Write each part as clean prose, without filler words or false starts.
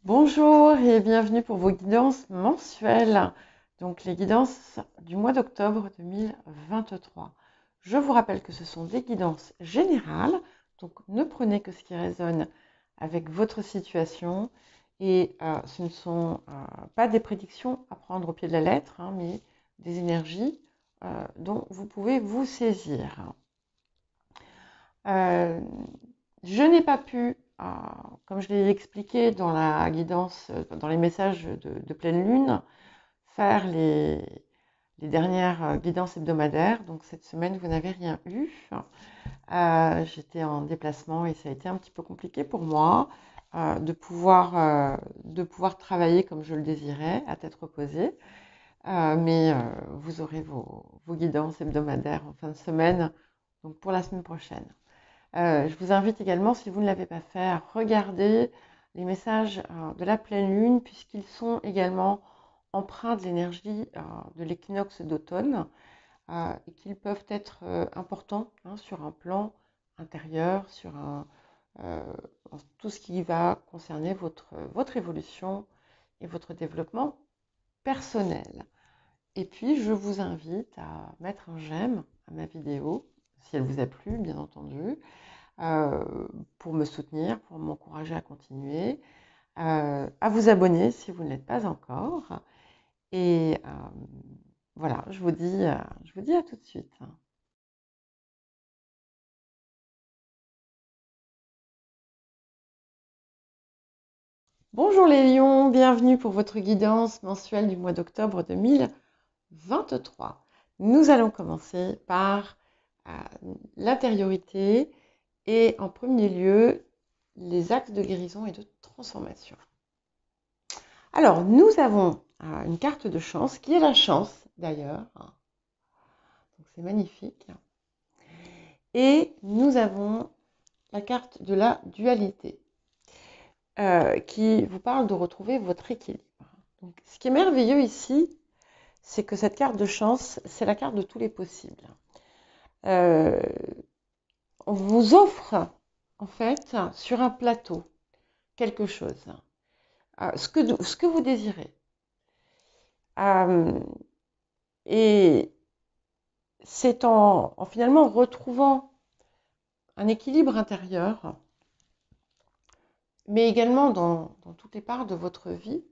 Bonjour et bienvenue pour vos guidances mensuelles, donc les guidances du mois d'octobre 2023. Je vous rappelle que ce sont des guidances générales, donc ne prenez que ce qui résonne avec votre situation et ce ne sont pas des prédictions à prendre au pied de la lettre, mais des énergies dont vous pouvez vous saisir. Euh, je n'ai pas pu, comme je l'ai expliqué dans la guidance, dans les messages de pleine lune, faire les dernières guidances hebdomadaires. Donc cette semaine, vous n'avez rien eu. J'étais en déplacement et ça a été un petit peu compliqué pour moi de pouvoir travailler comme je le désirais, à tête reposée. Mais vous aurez vos guidances hebdomadaires en fin de semaine, donc pour la semaine prochaine. Je vous invite également, si vous ne l'avez pas fait, à regarder les messages de la pleine lune, puisqu'ils sont également empreints de l'énergie de l'équinoxe d'automne et qu'ils peuvent être importants sur un plan intérieur, euh, tout ce qui va concerner votre évolution et votre développement personnel. Et puis, je vous invite à mettre un j'aime à ma vidéo, si elle vous a plu, bien entendu, pour me soutenir, pour m'encourager à continuer, à vous abonner si vous ne l'êtes pas encore. Et voilà, je vous dis à tout de suite. Bonjour les lions, bienvenue pour votre guidance mensuelle du mois d'octobre 2023. Nous allons commencer par l'intériorité et en premier lieu les axes de guérison et de transformation. Alors, nous avons une carte de chance, qui est la chance d'ailleurs. Donc, c'est magnifique. Et nous avons la carte de la dualité, qui vous parle de retrouver votre équilibre. Donc, ce qui est merveilleux ici, c'est que cette carte de chance, c'est la carte de tous les possibles. On vous offre, en fait, sur un plateau, quelque chose, ce que vous désirez. Et c'est en finalement retrouvant un équilibre intérieur, mais également dans toutes les parts de votre vie,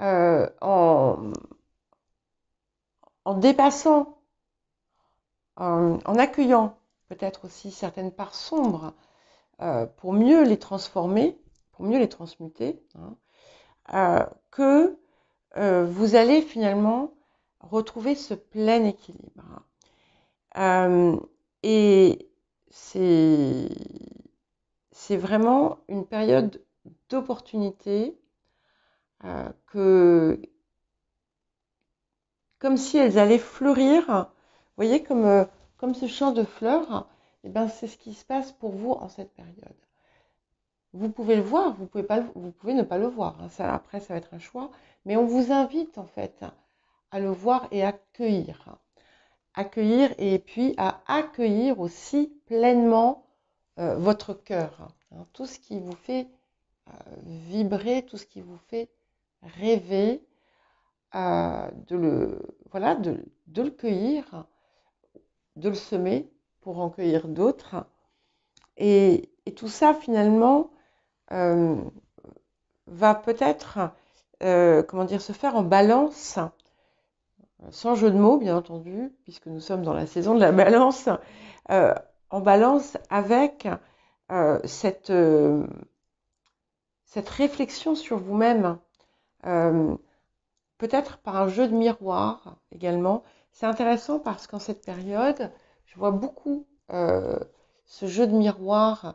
en dépassant, en accueillant peut-être aussi certaines parts sombres pour mieux les transformer, pour mieux les transmuter, que vous allez finalement retrouver ce plein équilibre. Et c'est vraiment une période d'opportunité comme si elles allaient fleurir. Vous voyez, comme ce champ de fleurs, et ben, c'est ce qui se passe pour vous en cette période. Vous pouvez le voir, vous pouvez ne pas le voir. Après, ça va être un choix. Mais on vous invite en fait à le voir et à accueillir. Accueillir et puis à accueillir aussi pleinement votre cœur. Tout ce qui vous fait vibrer, tout ce qui vous fait rêver, de le cueillir, de le semer pour en cueillir d'autres. Et tout ça, finalement, va peut-être se faire en balance, sans jeu de mots, bien entendu, puisque nous sommes dans la saison de la balance, en balance avec cette réflexion sur vous-même, peut-être par un jeu de miroir également. C'est intéressant parce qu'en cette période, je vois beaucoup ce jeu de miroir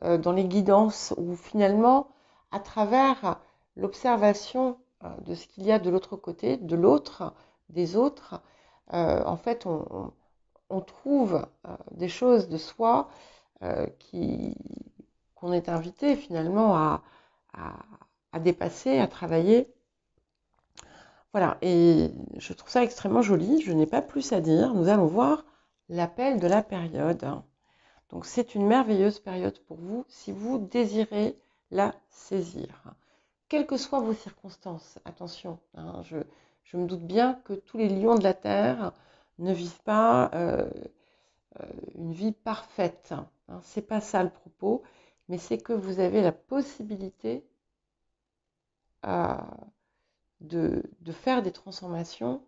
dans les guidances où finalement, à travers l'observation de ce qu'il y a de l'autre côté, de l'autre, des autres, en fait, on trouve des choses de soi qu'on est invité finalement à dépasser, à travailler. Voilà, et je trouve ça extrêmement joli. Je n'ai pas plus à dire. Nous allons voir l'appel de la période. Donc c'est une merveilleuse période pour vous si vous désirez la saisir. quelles que soient vos circonstances. Attention, hein, je me doute bien que tous les lions de la terre ne vivent pas une vie parfaite. Hein, c'est pas ça le propos, mais c'est que vous avez la possibilité de faire des transformations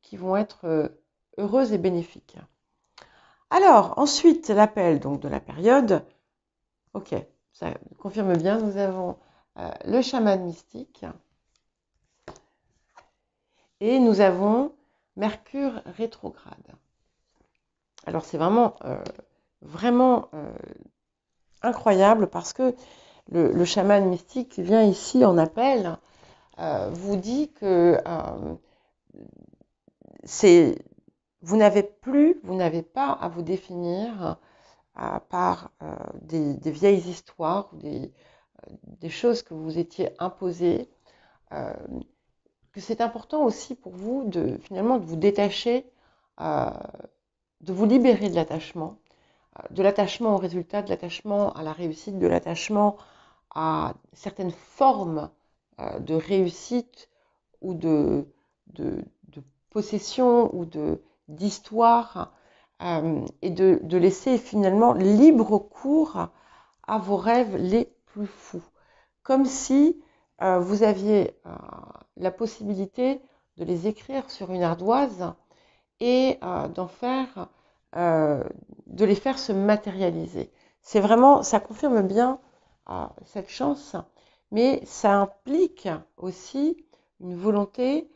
qui vont être heureuses et bénéfiques. Alors, ensuite, l'appel donc de la période. Ok, ça confirme bien, nous avons le chaman mystique et nous avons Mercure rétrograde. Alors, c'est vraiment incroyable parce que le chaman mystique qui vient ici en appel vous dit que vous n'avez pas à vous définir par des vieilles histoires ou des choses que vous étiez imposées, que c'est important aussi pour vous finalement de vous détacher, de vous libérer de l'attachement au résultat, de l'attachement à la réussite, de l'attachement à certaines formes de réussite ou de possession ou d'histoire, et de laisser finalement libre cours à vos rêves les plus fous. Comme si vous aviez la possibilité de les écrire sur une ardoise et de les faire se matérialiser. C'est vraiment, ça confirme bien cette chance, mais ça implique aussi une volonté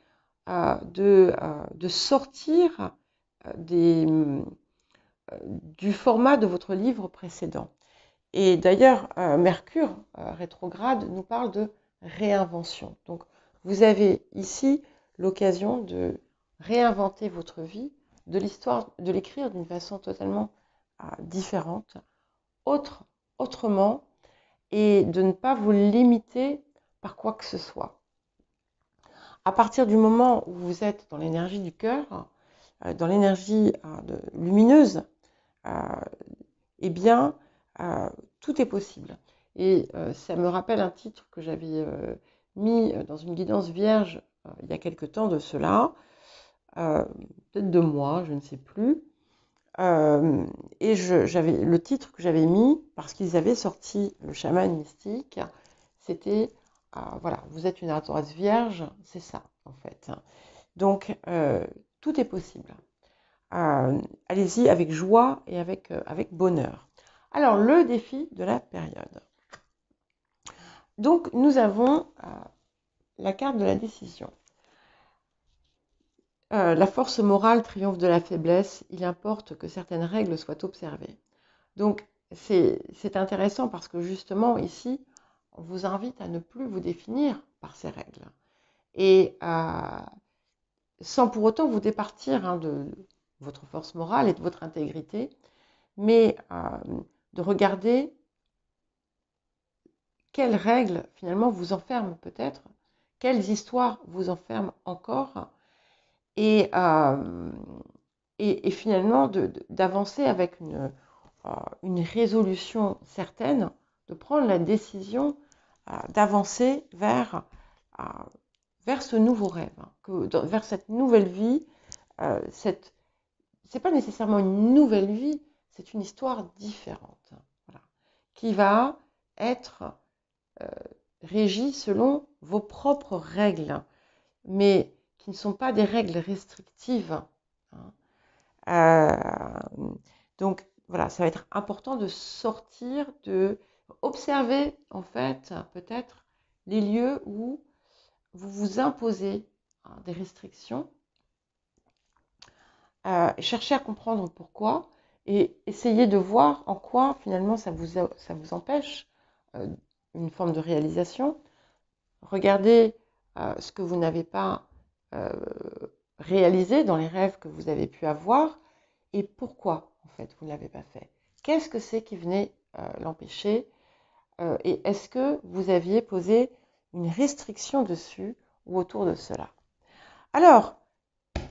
de sortir du format de votre livre précédent. Et d'ailleurs, Mercure rétrograde nous parle de réinvention. Donc, vous avez ici l'occasion de réinventer votre vie, de l'écrire d'une façon totalement différente, autrement, et de ne pas vous limiter par quoi que ce soit. À partir du moment où vous êtes dans l'énergie du cœur, dans l'énergie lumineuse, eh bien, tout est possible. Et ça me rappelle un titre que j'avais mis dans une guidance vierge il y a quelque temps de cela, peut-être 2 mois, je ne sais plus. Et le titre que j'avais mis, parce qu'ils avaient sorti le chaman mystique, c'était voilà, vous êtes une ardoise vierge, c'est ça en fait. Donc tout est possible. Allez-y avec joie et avec bonheur. Alors le défi de la période. Donc nous avons la carte de la décision. La force morale triomphe de la faiblesse, il importe que certaines règles soient observées. Donc c'est intéressant parce que justement ici, on vous invite à ne plus vous définir par ces règles. Et sans pour autant vous départir de votre force morale et de votre intégrité, mais de regarder quelles règles finalement vous enferment peut-être, quelles histoires vous enferment encore, et finalement d'avancer avec une résolution certaine, de prendre la décision d'avancer vers ce nouveau rêve, vers cette nouvelle vie. C'est pas nécessairement une nouvelle vie, c'est une histoire différente, voilà, qui va être régie selon vos propres règles, mais qui ne sont pas des règles restrictives. Donc voilà, ça va être important de sortir, de observer en fait peut-être les lieux où vous vous imposez des restrictions, cherchez à comprendre pourquoi et essayez de voir en quoi finalement ça vous empêche une forme de réalisation. Regardez ce que vous n'avez pas réalisé dans les rêves que vous avez pu avoir et pourquoi en fait vous ne l'avez pas fait. Qu'est-ce que c'est qui venait l'empêcher et est-ce que vous aviez posé une restriction dessus ou autour de cela? Alors,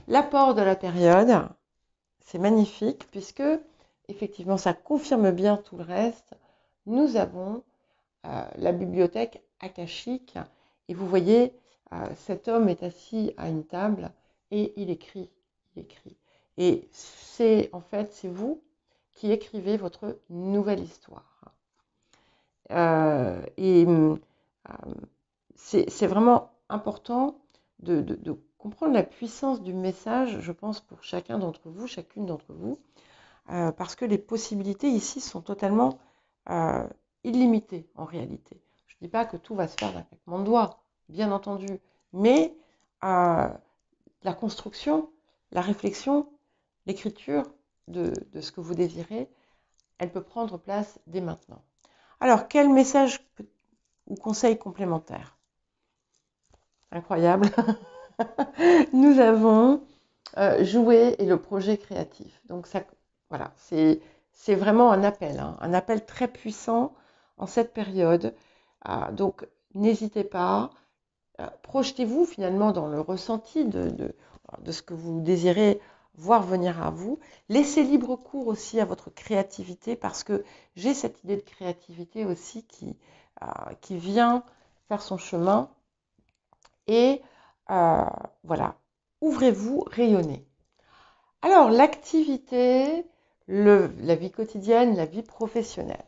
l'apport de la période, c'est magnifique puisque effectivement ça confirme bien tout le reste. Nous avons la bibliothèque akashique et vous voyez, cet homme est assis à une table et il écrit, il écrit. Et c'est en fait, c'est vous qui écrivez votre nouvelle histoire. Et c'est vraiment important de comprendre la puissance du message, je pense, pour chacun d'entre vous, chacune d'entre vous, parce que les possibilités ici sont totalement illimitées en réalité. Je ne dis pas que tout va se faire d'un claquement de doigts, bien entendu, mais la construction, la réflexion, l'écriture de ce que vous désirez, elle peut prendre place dès maintenant. Alors, quel message ou conseil complémentaire? Incroyable. Nous avons joué et le projet créatif. Donc, ça, voilà, c'est vraiment un appel très puissant en cette période. Donc, n'hésitez pas. Projetez-vous finalement dans le ressenti de ce que vous désirez voir venir à vous. Laissez libre cours aussi à votre créativité parce que j'ai cette idée de créativité aussi qui vient faire son chemin. Et voilà, ouvrez-vous, rayonnez. Alors, l'activité, la vie quotidienne, la vie professionnelle.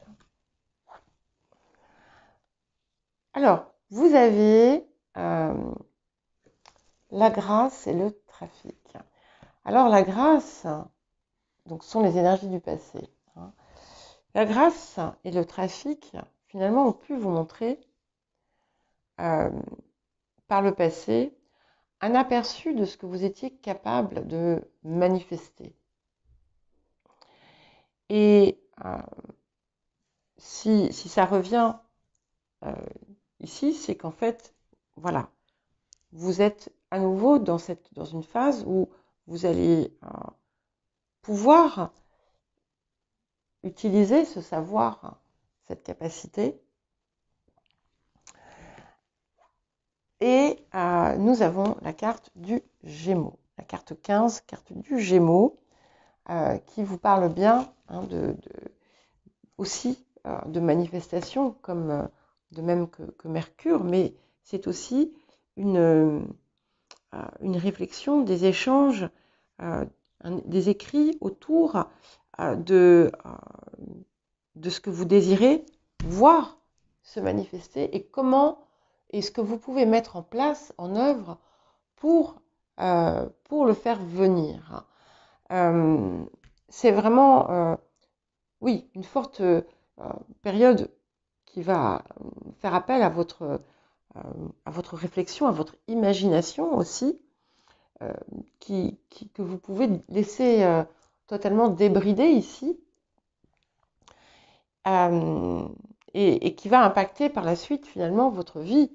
Alors, vous avez la grâce et le trafic. Alors, la grâce, donc, sont les énergies du passé. La grâce et le trafic, finalement, ont pu vous montrer, par le passé, un aperçu de ce que vous étiez capable de manifester. Et si ça revient ici, c'est qu'en fait, voilà, vous êtes à nouveau dans une phase où vous allez pouvoir utiliser ce savoir, cette capacité. Et nous avons la carte du Gémeaux, la carte 15, carte du Gémeaux, qui vous parle bien aussi de manifestation, comme de même que Mercure, mais c'est aussi une réflexion, des échanges, des écrits autour de ce que vous désirez voir se manifester et comment est-ce que vous pouvez mettre en place, en œuvre, pour le faire venir. C'est vraiment, oui, une forte période qui va faire appel à votre réflexion, à votre imagination aussi, que vous pouvez laisser totalement débrider ici, et qui va impacter par la suite finalement votre vie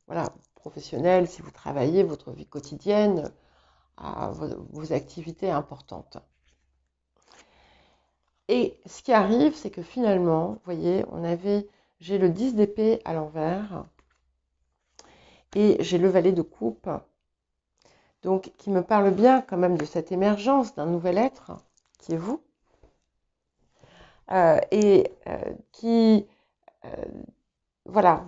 voilà, professionnelle, si vous travaillez, votre vie quotidienne, vos activités importantes. Et ce qui arrive, c'est que finalement, vous voyez, j'ai le 10 d'épée à l'envers et j'ai le valet de coupe, donc qui me parle bien quand même de cette émergence d'un nouvel être qui est vous, et qui, voilà,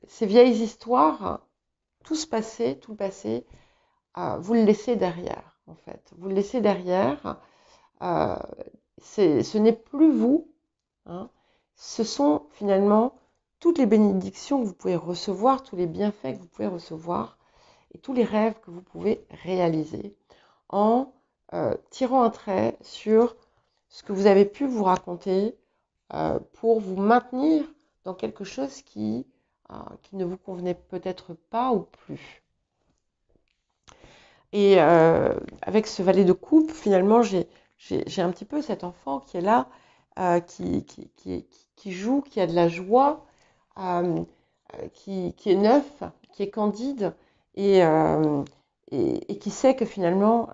ces vieilles histoires, tout le passé, vous le laissez derrière, en fait. Vous le laissez derrière. Ce n'est plus vous. Ce sont finalement toutes les bénédictions que vous pouvez recevoir, tous les bienfaits que vous pouvez recevoir et tous les rêves que vous pouvez réaliser en tirant un trait sur ce que vous avez pu vous raconter pour vous maintenir dans quelque chose qui ne vous convenait peut-être pas ou plus. Et avec ce valet de coupe, finalement, j'ai un petit peu cet enfant qui est là, qui joue, qui a de la joie, qui est neuf, qui est candide, et qui sait que finalement,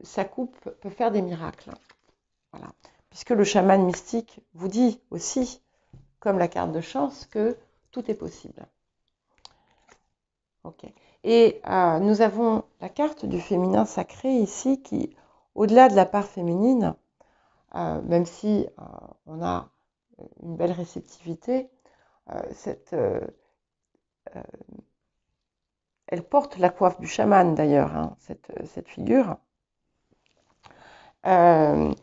sa coupe peut faire des miracles. Voilà. Puisque le chaman mystique vous dit aussi, comme la carte de chance, que tout est possible. Ok. Et nous avons la carte du féminin sacré ici qui, au-delà de la part féminine, même si on a une belle réceptivité. Elle porte la coiffe du chaman d'ailleurs, hein, cette figure. Elle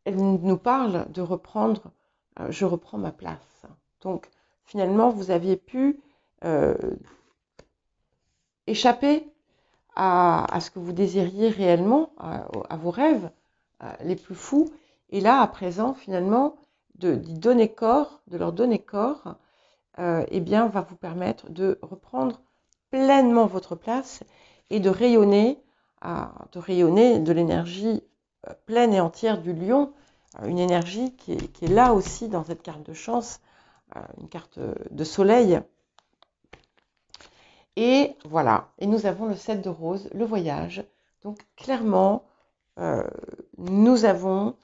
nous parle de reprendre, je reprends ma place. Donc finalement, vous aviez pu échapper à ce que vous désiriez réellement, à vos rêves les plus fous. Et là, à présent, finalement, d'y donner corps, de leur donner corps, eh bien, va vous permettre de reprendre pleinement votre place et de rayonner de l'énergie pleine et entière du lion, une énergie qui est là aussi dans cette carte de chance, une carte de soleil. Et voilà, et nous avons le 7 de rose, le voyage. Donc clairement, nous avons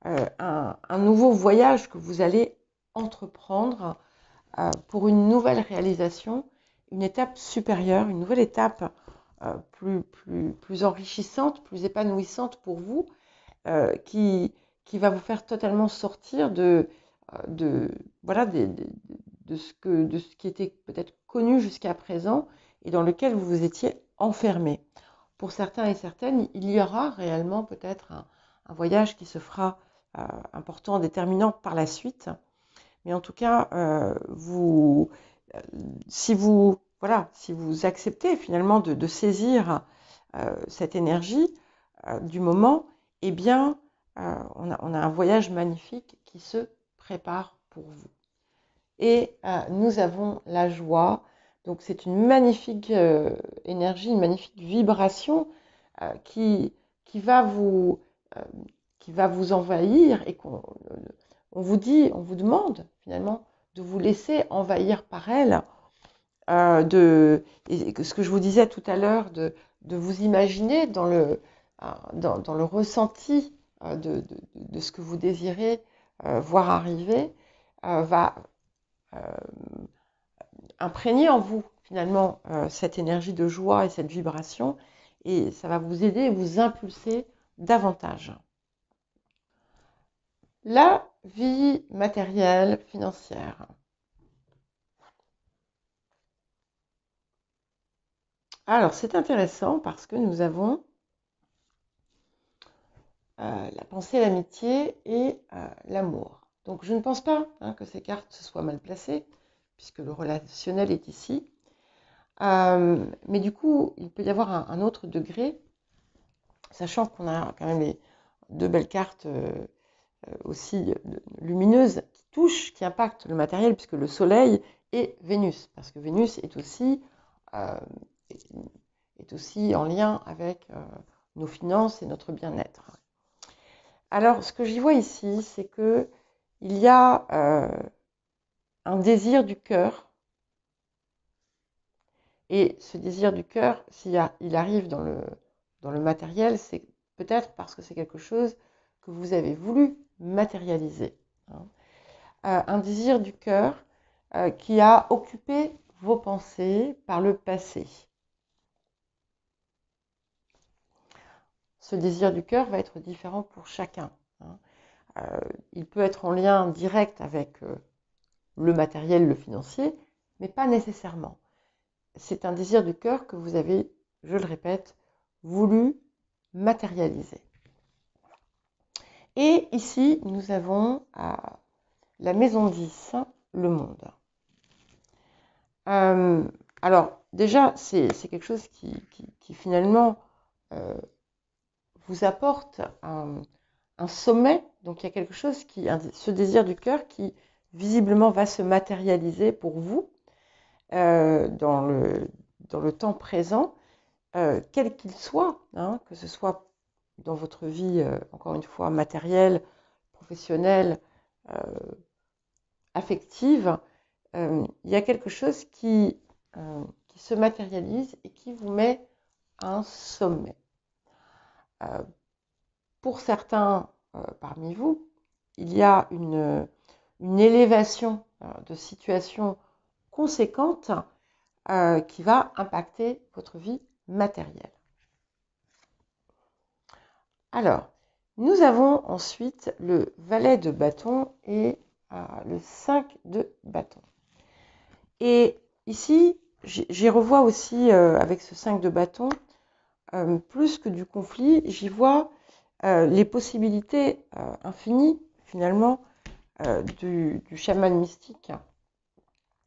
un nouveau voyage que vous allez entreprendre pour une nouvelle réalisation, une étape supérieure, une nouvelle étape plus enrichissante, plus épanouissante pour vous, qui va vous faire totalement sortir de ce qui était peut-être connu jusqu'à présent et dans lequel vous vous étiez enfermé. Pour certains et certaines, il y aura réellement peut-être un voyage qui se fera important, déterminant par la suite. Mais en tout cas, si vous acceptez finalement de saisir cette énergie du moment, eh bien, on a un voyage magnifique qui se prépare pour vous. Et nous avons la joie. Donc c'est une magnifique énergie, une magnifique vibration qui va vous envahir et on vous demande finalement de vous laisser envahir par elle. Et ce que je vous disais tout à l'heure, de vous imaginer dans le ressenti de ce que vous désirez voir arriver, va imprégner en vous finalement cette énergie de joie et cette vibration, et ça va vous aider et vous impulser davantage. La vie matérielle, financière. Alors, c'est intéressant parce que nous avons la pensée, l'amitié et l'amour. Donc, je ne pense pas que ces cartes se soient mal placées, puisque le relationnel est ici. Mais du coup, il peut y avoir un autre degré, sachant qu'on a quand même les deux belles cartes aussi lumineuses qui touchent, qui impactent le matériel, puisque le Soleil et Vénus, parce que Vénus est aussi en lien avec nos finances et notre bien-être. Alors, ce que j'y vois ici, c'est que il y a un désir du cœur, et ce désir du cœur, s'il arrive dans le matériel, c'est peut-être parce que c'est quelque chose que vous avez voulu matérialiser. Un désir du cœur qui a occupé vos pensées par le passé. Ce désir du cœur va être différent pour chacun. Il peut être en lien direct avec le matériel, le financier, mais pas nécessairement. C'est un désir du cœur que vous avez, je le répète, voulu matérialiser. Et ici, nous avons la maison 10, le monde. Alors, déjà, c'est quelque chose qui finalement vous apporte un sommet. Donc, il y a quelque chose ce désir du cœur qui visiblement va se matérialiser pour vous dans le temps présent, quel qu'il soit, que ce soit dans votre vie, encore une fois, matérielle, professionnelle, affective, il y a quelque chose qui se matérialise et qui vous met à un sommet. Pour certains parmi vous, il y a une élévation de situation conséquente qui va impacter votre vie matérielle. Alors, nous avons ensuite le valet de bâton et le 5 de bâton. Et ici, j'y revois aussi, avec ce 5 de bâton, plus que du conflit, j'y vois les possibilités infinies, finalement, du chaman mystique.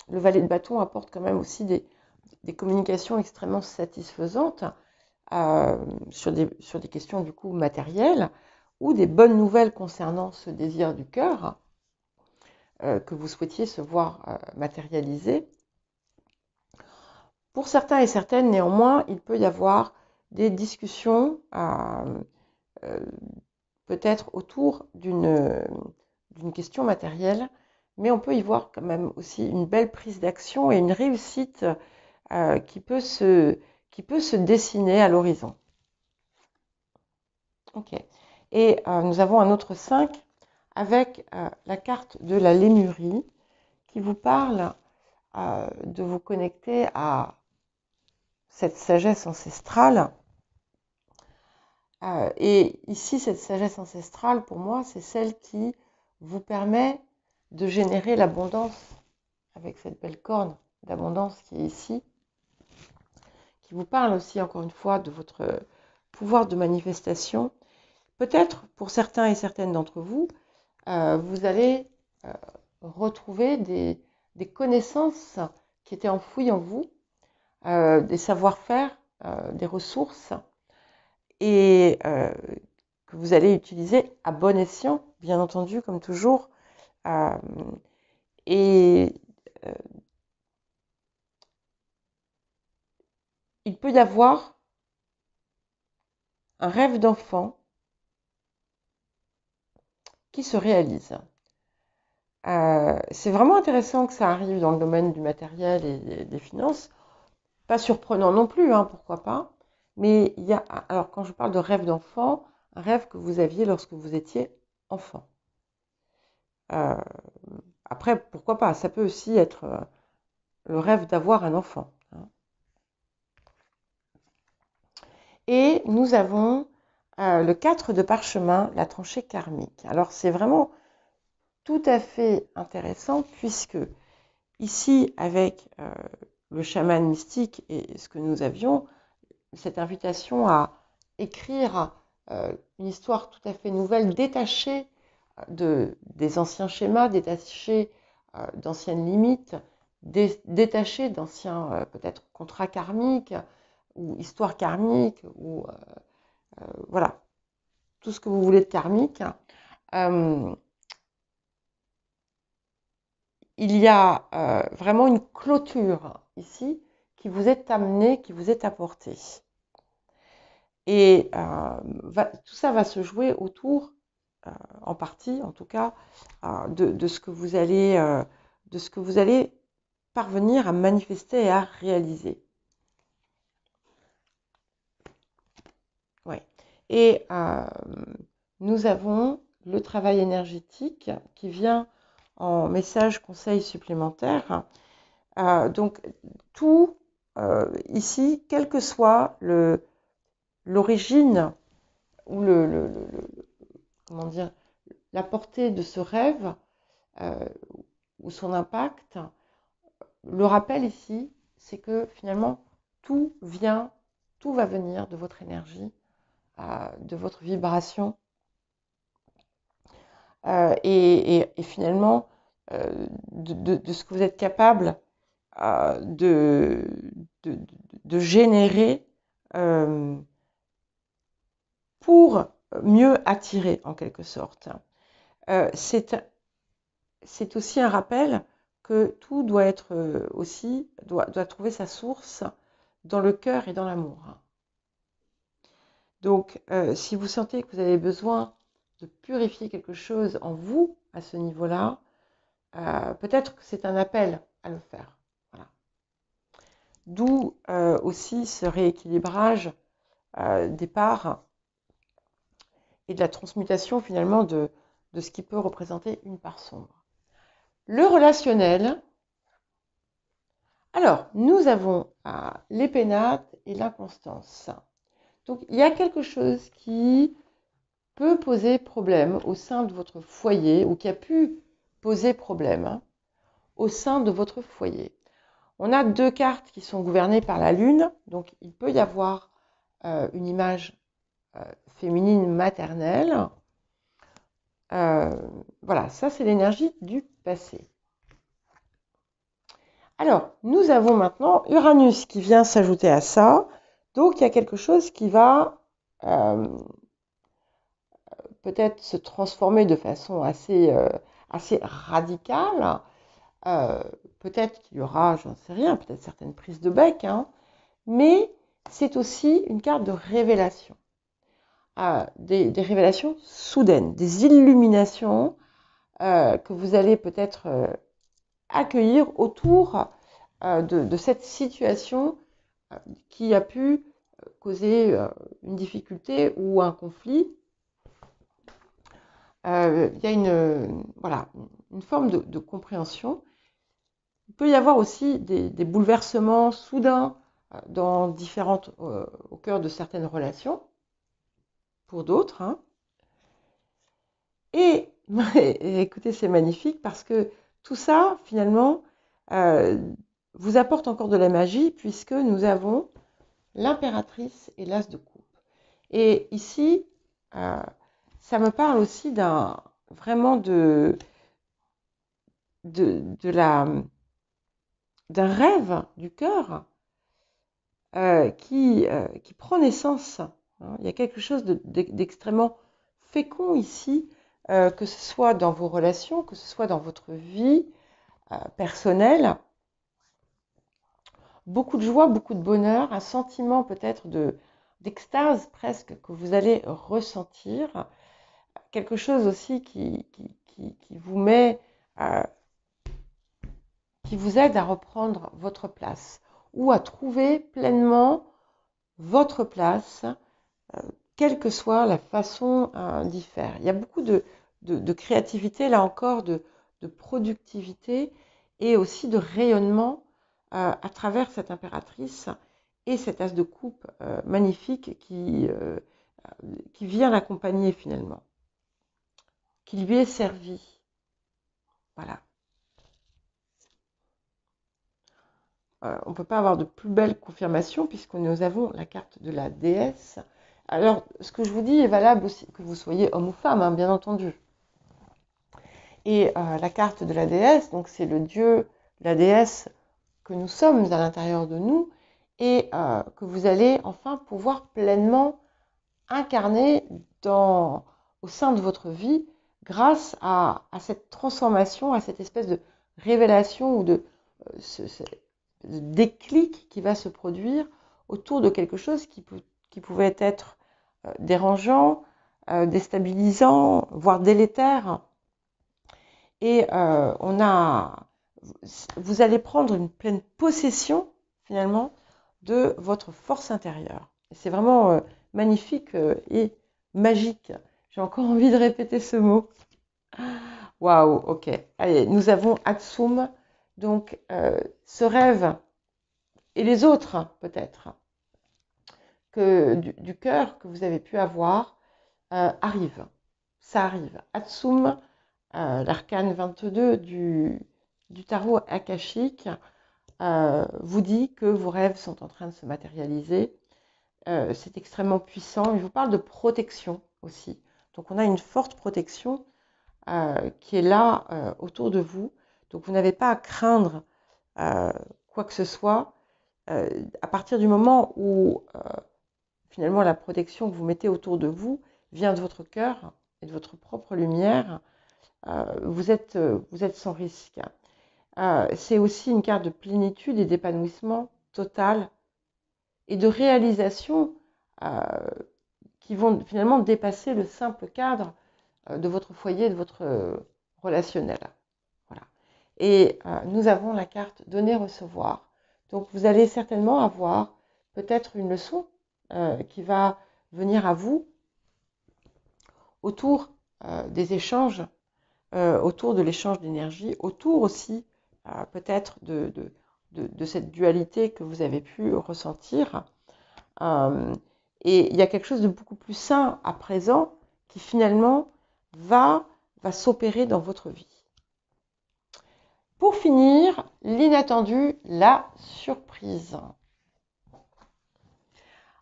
Le valet de bâton apporte quand même aussi des communications extrêmement satisfaisantes sur des questions du coup matérielles ou des bonnes nouvelles concernant ce désir du cœur que vous souhaitiez se voir matérialiser. Pour certains et certaines, néanmoins, il peut y avoir des discussions peut-être autour d'une question matérielle, mais on peut y voir quand même aussi une belle prise d'action et une réussite qui peut se dessiner à l'horizon. Ok. Et nous avons un autre 5 avec la carte de la Lémurie qui vous parle de vous connecter à cette sagesse ancestrale. Et ici, cette sagesse ancestrale, pour moi, c'est celle qui vous permet de générer l'abondance avec cette belle corne d'abondance qui est ici, qui vous parle aussi, encore une fois, de votre pouvoir de manifestation. Peut-être, pour certains et certaines d'entre vous, vous allez retrouver des connaissances qui étaient enfouies en vous, des savoir-faire, des ressources, et que vous allez utiliser à bon escient, bien entendu, comme toujours. Et il peut y avoir un rêve d'enfant qui se réalise. C'est vraiment intéressant que ça arrive dans le domaine du matériel et des finances. Pas surprenant non plus, hein, pourquoi pas. Mais il y a, alors quand je parle de rêve d'enfant, un rêve que vous aviez lorsque vous étiez enfant. Après, pourquoi pas, ça peut aussi être le rêve d'avoir un enfant. Hein. Et nous avons le 4 de parchemin, la tranchée karmique. Alors c'est vraiment tout à fait intéressant puisque ici, avec le chaman mystique et ce que nous avions, cette invitation à écrire une histoire tout à fait nouvelle, détachée des anciens schémas, détachée d'anciennes limites, détachée d'anciens peut-être contrats karmiques ou histoires karmiques, ou voilà, tout ce que vous voulez de karmique. Il y a vraiment une clôture ici qui vous est amenée, qui vous est apportée. Et tout ça va se jouer autour, en partie en tout cas, de ce que vous allez parvenir à manifester et à réaliser. Ouais. Et nous avons le travail énergétique qui vient en message conseil supplémentaire. Donc tout ici, quelle que soit l'origine ou comment dire, la portée de ce rêve ou son impact, le rappel ici, c'est que finalement tout va venir de votre énergie, de votre vibration, et finalement de ce que vous êtes capable de générer pour mieux attirer en quelque sorte. C'est aussi un rappel que tout doit être doit trouver sa source dans le cœur et dans l'amour. Donc, si vous sentez que vous avez besoin de purifier quelque chose en vous à ce niveau-là, peut-être que c'est un appel à le faire. Voilà. D'où aussi ce rééquilibrage des parts et de la transmutation finalement de ce qui peut représenter une part sombre. Le relationnel. Alors, nous avons les pénates et l'inconstance. Donc, il y a quelque chose qui peut poser problème au sein de votre foyer ou qui a pu poser problème hein, au sein de votre foyer. On a 2 cartes qui sont gouvernées par la Lune, donc il peut y avoir une image féminine maternelle. Voilà, ça c'est l'énergie du passé. Alors, nous avons maintenant Uranus qui vient s'ajouter à ça. Donc, il y a quelque chose qui va peut-être se transformer de façon assez radicale. Peut-être qu'il y aura, j'en sais rien, peut-être certaines prises de bec, hein, mais c'est aussi une carte de révélation. Des révélations soudaines, des illuminations que vous allez peut-être accueillir autour de cette situation qui a pu causer une difficulté ou un conflit. Il y a une forme de compréhension. Il peut y avoir aussi des bouleversements soudains au cœur de certaines relations, pour d'autres. Hein. Et écoutez, c'est magnifique parce que tout ça, finalement, vous apporte encore de la magie puisque nous avons l'impératrice et l'as de coupe. Et ici, ça me parle aussi vraiment d'un rêve du cœur qui prend naissance. Hein. Il y a quelque chose d'extrêmement fécond ici, que ce soit dans vos relations, que ce soit dans votre vie personnelle. Beaucoup de joie, beaucoup de bonheur, un sentiment peut-être d'extase presque que vous allez ressentir. Quelque chose aussi qui vous met, qui vous aide à reprendre votre place ou à trouver pleinement votre place, quelle que soit la façon d'y faire. Il y a beaucoup de créativité, là encore, de productivité et aussi de rayonnement à travers cette impératrice et cet as de coupe magnifique qui vient l'accompagner finalement, qui lui est servi. Voilà. On ne peut pas avoir de plus belle confirmation puisque nous avons la carte de la déesse. Alors, ce que je vous dis est valable aussi que vous soyez homme ou femme, hein, bien entendu. Et la carte de la déesse, donc c'est le dieu, la déesse que nous sommes à l'intérieur de nous et que vous allez enfin pouvoir pleinement incarner au sein de votre vie grâce à cette transformation, à cette espèce de révélation ou de déclic qui va se produire autour de quelque chose qui pouvait être dérangeant, déstabilisant, voire délétère. Et vous allez prendre une pleine possession, finalement, de votre force intérieure. C'est vraiment magnifique et magique. J'ai encore envie de répéter ce mot. Waouh, ok. Allez, nous avons Atsum, donc ce rêve, et les autres peut-être, du cœur que vous avez pu avoir, arrive. Ça arrive. Atsum, l'arcane 22 du tarot akashique, vous dit que vos rêves sont en train de se matérialiser. C'est extrêmement puissant. Il vous parle de protection aussi. Donc on a une forte protection qui est là autour de vous. Donc vous n'avez pas à craindre quoi que ce soit. À partir du moment où finalement la protection que vous mettez autour de vous vient de votre cœur et de votre propre lumière, vous êtes sans risque. C'est aussi une carte de plénitude et d'épanouissement total et de réalisation qui vont finalement dépasser le simple cadre de votre foyer, de votre relationnel. Voilà. Et nous avons la carte donner-recevoir. Donc vous allez certainement avoir peut-être une leçon qui va venir à vous autour des échanges, autour de l'échange d'énergie, autour aussi peut-être de cette dualité que vous avez pu ressentir. Et il y a quelque chose de beaucoup plus sain à présent qui finalement va s'opérer dans votre vie. Pour finir, l'inattendu, la surprise.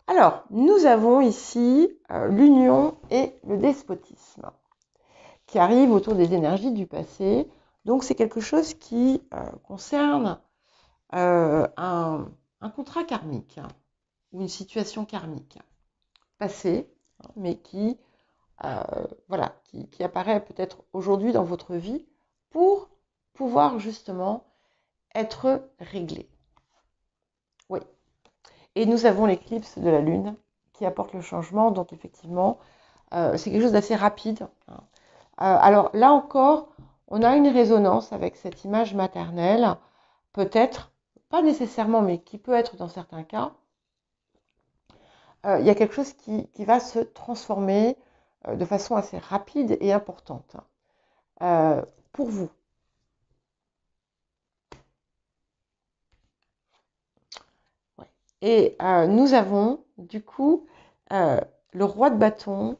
Alors, nous avons ici l'union et le despotisme qui arrivent autour des énergies du passé. Donc, c'est quelque chose qui concerne un contrat karmique ou une situation karmique passée, mais qui, voilà, qui apparaît peut-être aujourd'hui dans votre vie pour pouvoir justement être réglé. Oui. Et nous avons l'éclipse de la Lune qui apporte le changement. Donc effectivement, c'est quelque chose d'assez rapide. Alors là encore, on a une résonance avec cette image maternelle, peut-être, pas nécessairement, mais qui peut être dans certains cas. Il y a quelque chose qui va se transformer de façon assez rapide et importante pour vous. Ouais. Et nous avons du coup le roi de bâton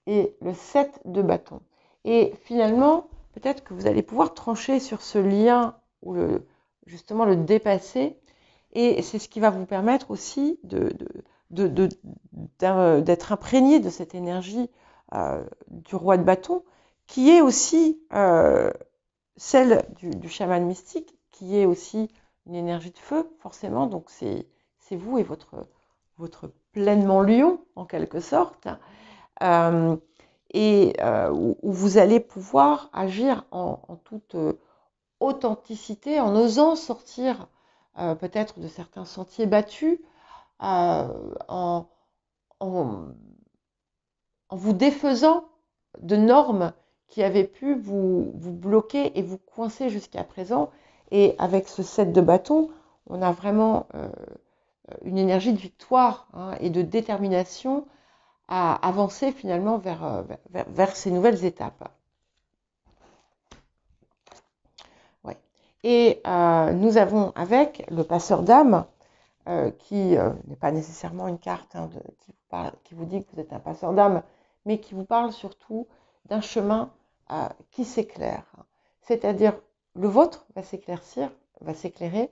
et le 7 de bâton. Et finalement, peut-être que vous allez pouvoir trancher sur ce lien ou justement le dépasser. Et c'est ce qui va vous permettre aussi d'être imprégné de cette énergie du roi de bâton, qui est aussi celle du chaman mystique, qui est aussi une énergie de feu, forcément. Donc c'est vous et votre pleinement lion, en quelque sorte. Où vous allez pouvoir agir en toute authenticité, en osant sortir peut-être de certains sentiers battus, en vous défaisant de normes qui avaient pu vous bloquer et vous coincer jusqu'à présent. Et avec ce 7 de bâton, on a vraiment une énergie de victoire et de détermination à avancer finalement vers ces nouvelles étapes. Ouais. Et nous avons avec le passeur d'âme, qui n'est pas nécessairement une carte qui vous dit que vous êtes un passeur d'âme, mais qui vous parle surtout d'un chemin qui s'éclaire. C'est-à-dire, le vôtre va s'éclaircir, va s'éclairer,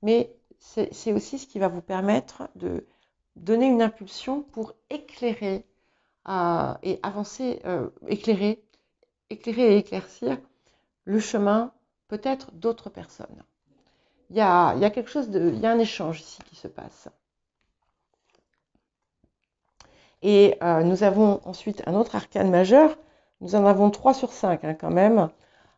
mais c'est aussi ce qui va vous permettre de donner une impulsion pour éclairer et avancer, éclairer et éclaircir le chemin peut-être d'autres personnes. Il y a quelque chose il y a un échange ici qui se passe. Et nous avons ensuite un autre arcane majeur. Nous en avons 3 sur 5 quand même.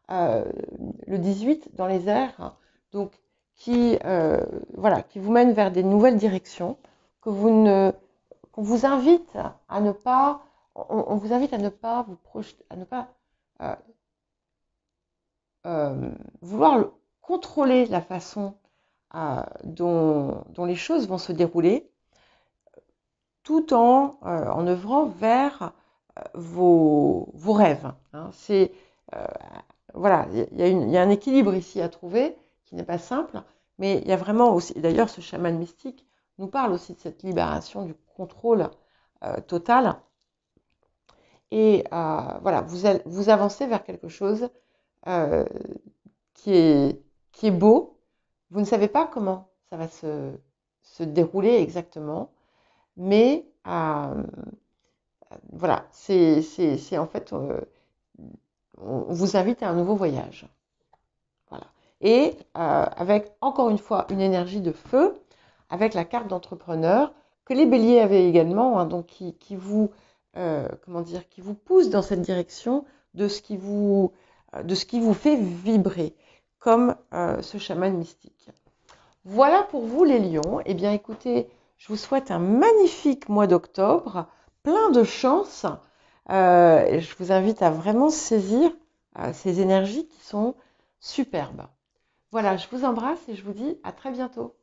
Le 18 dans les airs, donc qui vous mène vers des nouvelles directions, qu'on vous invite à ne pas, on vous invite à ne pas vous projeter, à ne pas vouloir contrôler la façon dont les choses vont se dérouler, tout en œuvrant vers vos rêves. Voilà, il y a un équilibre ici à trouver qui n'est pas simple, mais il y a vraiment aussi, d'ailleurs ce chaman mystique nous parle aussi de cette libération du contrôle total. Et voilà, vous avancez vers quelque chose qui est beau. Vous ne savez pas comment ça va se dérouler exactement, mais voilà, c'est en fait, on vous invite à un nouveau voyage. Voilà. Et avec encore une fois une énergie de feu, avec la carte d'entrepreneur que les béliers avaient également, donc qui vous qui vous pousse dans cette direction de ce qui vous fait vibrer, comme ce chaman mystique. Voilà pour vous les lions. Eh bien écoutez, je vous souhaite un magnifique mois d'octobre, plein de chance. Je vous invite à vraiment saisir ces énergies qui sont superbes. Voilà, je vous embrasse et je vous dis à très bientôt.